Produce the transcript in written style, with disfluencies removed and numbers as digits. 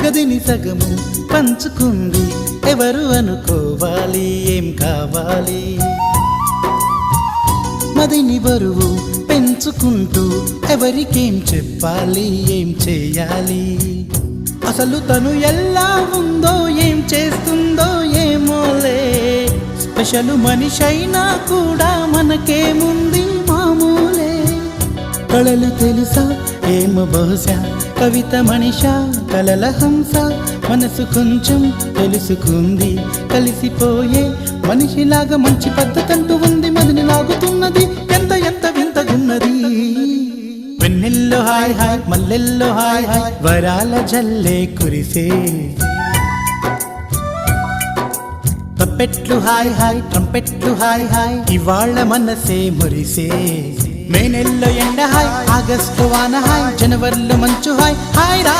గదిని సగము పంచుకుంది ఎవరు అనుకోవాలి ఏం కావాలి మదిని బరువు పెంచుకుంటూ ఎవరికేం చెప్పాలి ఏం చేయాలి అసలు తను ఎలా ఉందో ఏం చేస్తుందో ఏమోలే స్పెషల్ మనిషైనా కూడా మనకేముంది మామూలే కళలు తెలుసా ఏమో బహుశా కవిత మనిషా కలల హంస మనసు కొంచెం తెలుసుకుంది కలిసిపోయే మనిషిలాగా మంచి పద్ధతంటూ ఉంది మదిని లాగుతున్నది ఎంత ఎంత వింతగున్నది వెన్నెల్లో హాయ్ హాయ్ మల్లెల్లో హాయ్ హాయ్ వరాల జల్లే కురిసే తప్పెట్లు హాయ్ హాయ్ ట్రంపెట్లు హాయ్ హాయ్ ఇవాళ్ళ మనసే మురిసే మే నెల్లో ఎండ హాయ్ ఆగస్టు వాన హాయ్ జనవరిలో మంచు హాయ్ హాయ్ రా